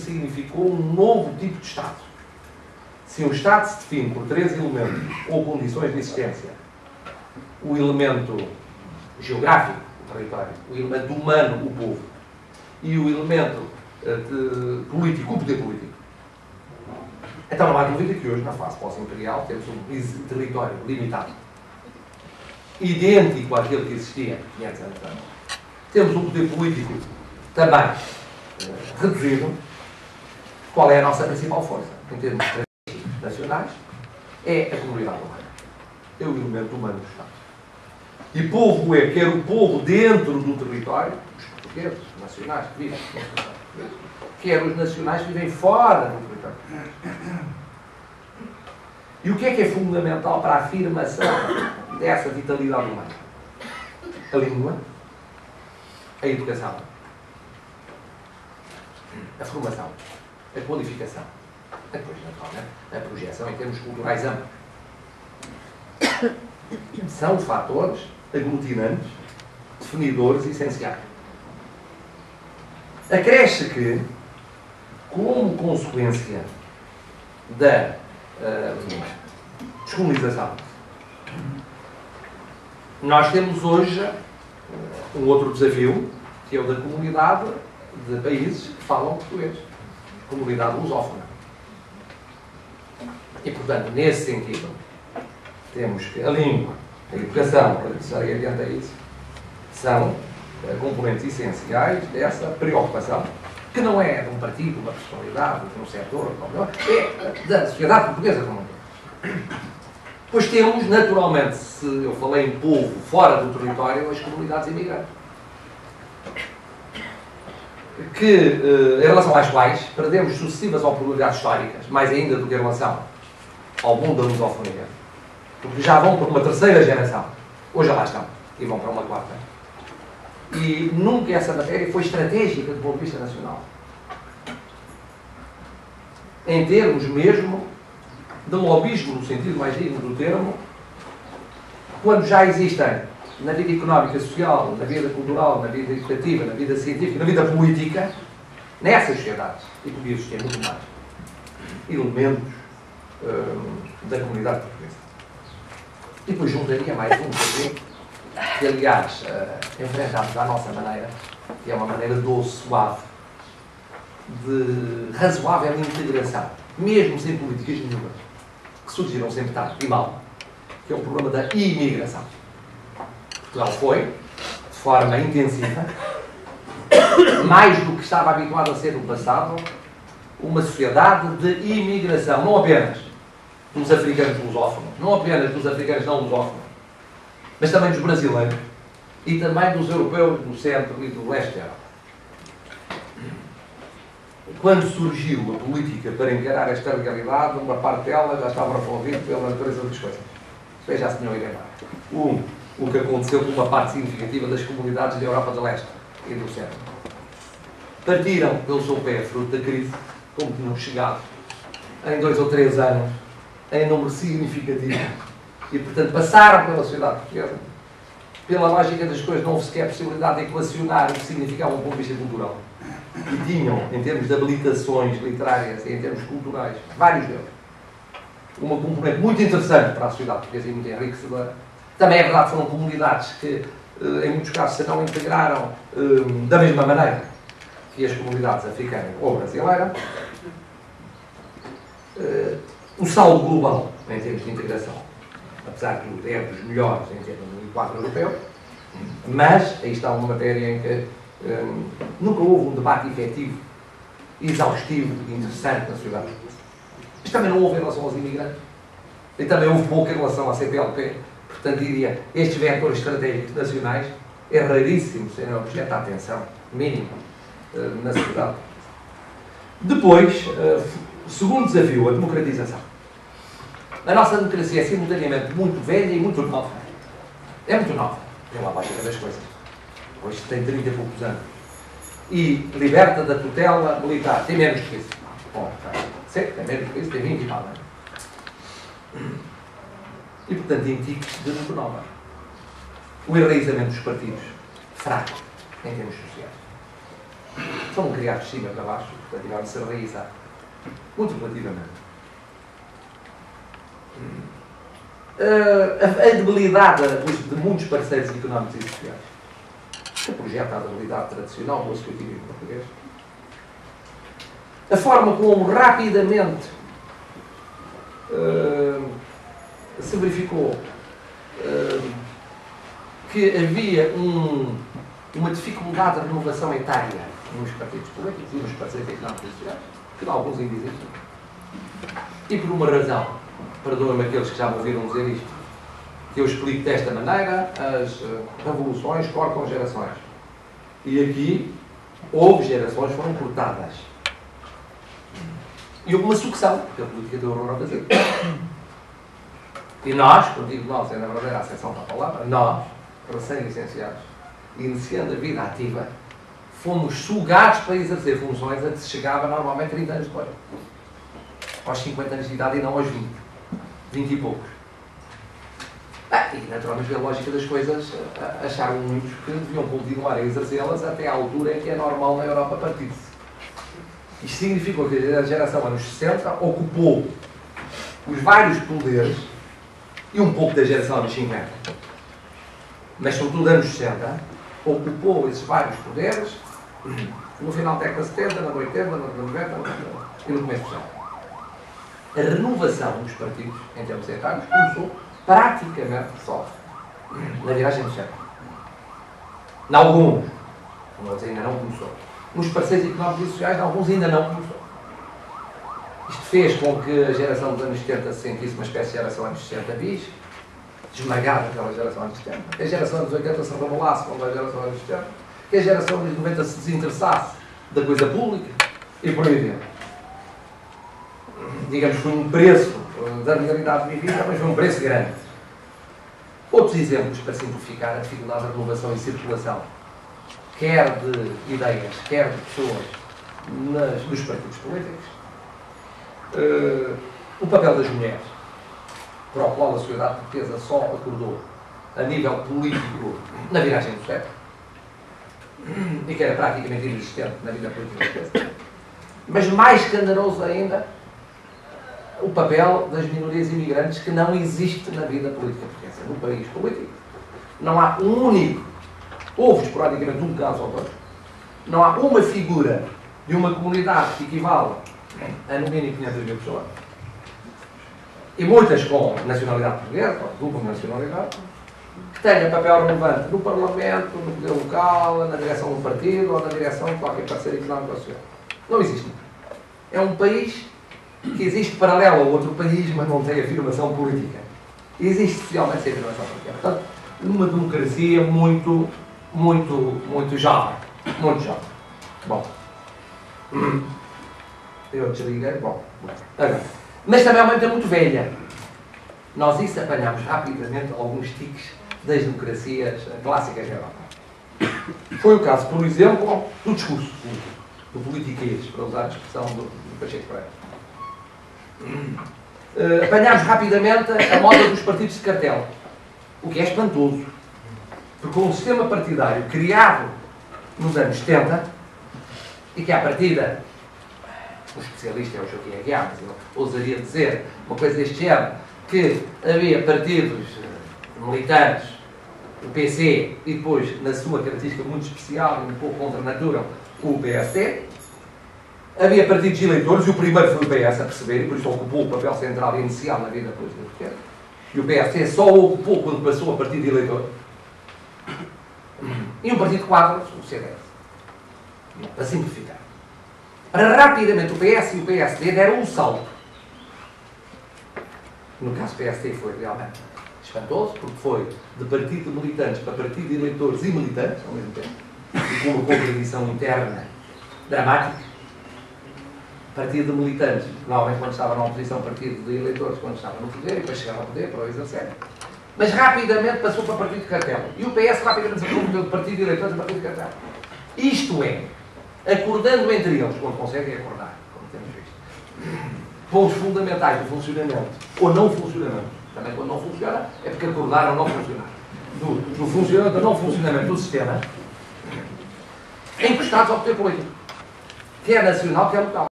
significou um novo tipo de Estado. Se um Estado se define por 3 elementos ou condições de existência, o elemento geográfico, o território, o elemento humano, o povo, e o elemento político, o poder político, então não há dúvida que hoje, na fase pós-imperial, temos um território limitado, idêntico àquele que existia 500 anos antes. Temos um poder político também reduzido. Qual é a nossa principal força? Em termos nacionais, é a comunidade humana. É o elemento humano do Estado. E povo é, quer o povo dentro do território, os portugueses, os nacionais que vivem no território, quer os nacionais que vivem fora do território. E o que é fundamental para a afirmação dessa vitalidade humana? A língua, a educação, a formação, a qualificação, depois, naturalmente, a projeção em termos culturais amplos. São fatores aglutinantes, definidores essenciais. Acresce que, como consequência da descolonização, nós temos hoje um outro desafio, que é o da comunidade de países que falam português, comunidade lusófona. E, portanto, nesse sentido, temos que a língua, a educação, para começar adiante a isso, são componentes essenciais dessa preocupação, que não é de um partido, de uma personalidade, de um setor, é da sociedade portuguesa como um todo. Pois temos, naturalmente, se eu falei em povo fora do território, as comunidades imigrantes. Que, em relação às quais, perdemos sucessivas oportunidades históricas, mais ainda do que em relação ao mundo da lusofonia, porque já vão para uma terceira geração, hoje já lá estão, e vão para uma quarta. E nunca essa matéria foi estratégica do ponto de vista nacional. Em termos mesmo de lobismo, no sentido mais digno do termo, quando já existem na vida económica, social, na vida cultural, na vida educativa, na vida científica, na vida política, nessas sociedades, e podia existir muito mais elementos da comunidade portuguesa. E depois juntaria mais um que aliás, enfrentamos à nossa maneira, que é uma maneira doce, suave, de razoável integração, mesmo sem políticas nenhumas, que surgiram sempre tarde e mal, que é o problema da imigração. Portugal foi, de forma intensiva, mais do que estava habituado a ser no passado, uma sociedade de imigração, não apenas dos africanos lusófonos, não apenas dos africanos não lusófonos, mas também dos brasileiros e também dos europeus do centro e do leste da Europa. Quando surgiu a política para encarar esta realidade, uma parte dela já estava resolvida pela natureza das coisas. Veja a senhora Iremar. O que aconteceu com uma parte significativa das comunidades da Europa do Leste e do Centro. Partiram pelo seu pé, fruto da crise, como tinham chegado em 2 ou 3 anos, em número significativo. E, portanto, passaram pela sociedade portuguesa. Pela lógica das coisas, não houve sequer possibilidade de equacionar o que significava um ponto de vista cultural. E tinham, em termos de habilitações literárias e em termos culturais, vários deles, uma componente muito interessante para a sociedade portuguesa e muito enriquecedora. Também é verdade que foram comunidades que, em muitos casos, se não integraram da mesma maneira que as comunidades africanas ou brasileiras. O saldo global, em termos de integração, apesar de tudo, é dos melhores em termos do quadro europeu, mas aí está uma matéria em que nunca houve um debate efetivo, exaustivo e interessante na sociedade portuguesa. Mas também não houve em relação aos imigrantes. E também houve pouco em relação à CPLP. Portanto, diria, estes vetores estratégicos nacionais é raríssimo serem objeto de atenção mínima na sociedade. Depois, segundo desafio, a democratização. A nossa democracia é simultaneamente muito velha e muito nova. É muito nova, pela lógica das coisas. Hoje tem 30 e poucos anos. E liberta da tutela militar. Tem menos que isso. Bom, sim, tem menos que isso, tem 20 e tal anos. E, portanto, indica-se de muito nova. O enraizamento dos partidos, fraco, em termos sociais. Foram criados de cima para baixo, portanto, tiveram de se realizar. Muito relativamente. A debilidade de muitos parceiros económicos e sociais, que projeta a debilidade tradicional do associativismo português, a forma como rapidamente se verificou que havia uma dificuldade de renovação etária nos partidos políticos e nos parceiros económicos e sociais, que alguns ainda existem. E por uma razão, perdoem-me aqueles que já me ouviram dizer isto, que eu explico desta maneira: as revoluções cortam gerações. E aqui houve gerações que foram cortadas. E houve uma sucessão, porque a política deu horror ao Brasil. E nós, quando digo nós, é na verdade a acessão da palavra, nós, recém-licenciados, iniciando a vida ativa, fomos sugados para exercer funções a que se chegava normalmente 30 anos depois. Aos 50 anos de idade e não aos 20. 20 e poucos. E naturalmente, a lógica das coisas, acharam muitos que deviam continuar a exercê-las até à altura em que é normal na Europa partir-se. Isto significou que a geração anos 60 ocupou os vários poderes e um pouco da geração anos 50. Mas, sobretudo, anos 60, ocupou esses vários poderes no final da década de 70, na 80, na 90 e no começo do século. A renovação dos partidos, em termos etários, começou praticamente só na viragem do século. Em alguns, ainda não começou. Nos parceiros económicos e sociais, em alguns ainda não começou. Isto fez com que a geração dos anos 70 se sentisse uma espécie de geração anos 60 bis, esmagada pela geração anos 70. Que a geração dos 80 se remolasse com a geração anos 70. Que a geração dos 90 se desinteressasse da coisa pública e por aí dentro. Digamos, foi um preço da realidade vivida, mas foi um preço grande. Outros exemplos para simplificar a dificuldade da renovação e circulação, quer de ideias, quer de pessoas nos partidos políticos. O papel das mulheres, para o qual a sociedade portuguesa só acordou a nível político na viragem do século, e que era praticamente inexistente na vida política portuguesa. Mas mais escandaloso ainda, o papel das minorias imigrantes, que não existe na vida política portuguesa. No país político não há um único, houve esporadicamente um caso ou dois, não há uma figura de uma comunidade que equivale a no mínimo 500 mil pessoas, e muitas com nacionalidade portuguesa, ou dupla nacionalidade, que tenha papel relevante no Parlamento, no poder local, na direção do partido ou na direção de qualquer parceiro económico ou social. Não existe. É um país que existe paralelo a outro país, mas não tem afirmação política. Existe socialmente sem afirmação política. Portanto, numa democracia muito jovem. Muito jovem. Bom. Eu desliguei. Bom. Agora. Mas também é uma coisa muito velha. Nós isso apanhamos rapidamente alguns tiques das democracias clássicas da Europa. Foi o caso, por exemplo, do discurso do politiquês, para usar a expressão do Pacheco Pereira. Apanhámos rapidamente a moda dos partidos de cartel, o que é espantoso, porque um sistema partidário criado nos anos 70 e que à partida, o especialista é o Joaquim Aguiar, mas eu ousaria dizer uma coisa deste género, que havia partidos militantes, o PC, e depois, na sua característica muito especial e um pouco contra a natura, o PSD. Havia partidos de eleitores, e o primeiro foi o PS a perceber, e por isso ocupou o papel central e inicial na vida política portuguesa. E o PSD só o ocupou quando passou a partido de eleitor. E um partido quadro, o CDS. Para simplificar. Para rapidamente o PS e o PSD deram um salto. No caso do PSD foi realmente espantoso, porque foi de partido de militantes para partido de eleitores e militantes, ao mesmo tempo, e com uma contradição interna dramática. Partido de militantes, normalmente quando estava na oposição, partido de eleitores quando estava no poder, e depois chegava ao poder para o exercer. Mas rapidamente passou para partido de cartel. E o PS rapidamente se converteu de partido de eleitores a partido de cartel. Isto é, acordando entre eles, quando conseguem acordar, como temos visto, pontos fundamentais do funcionamento, ou não funcionamento. Também quando não funciona, é porque acordaram não funcionar. Do funcionamento ou não funcionamento do sistema, encostados ao poder político, que é nacional, que é local.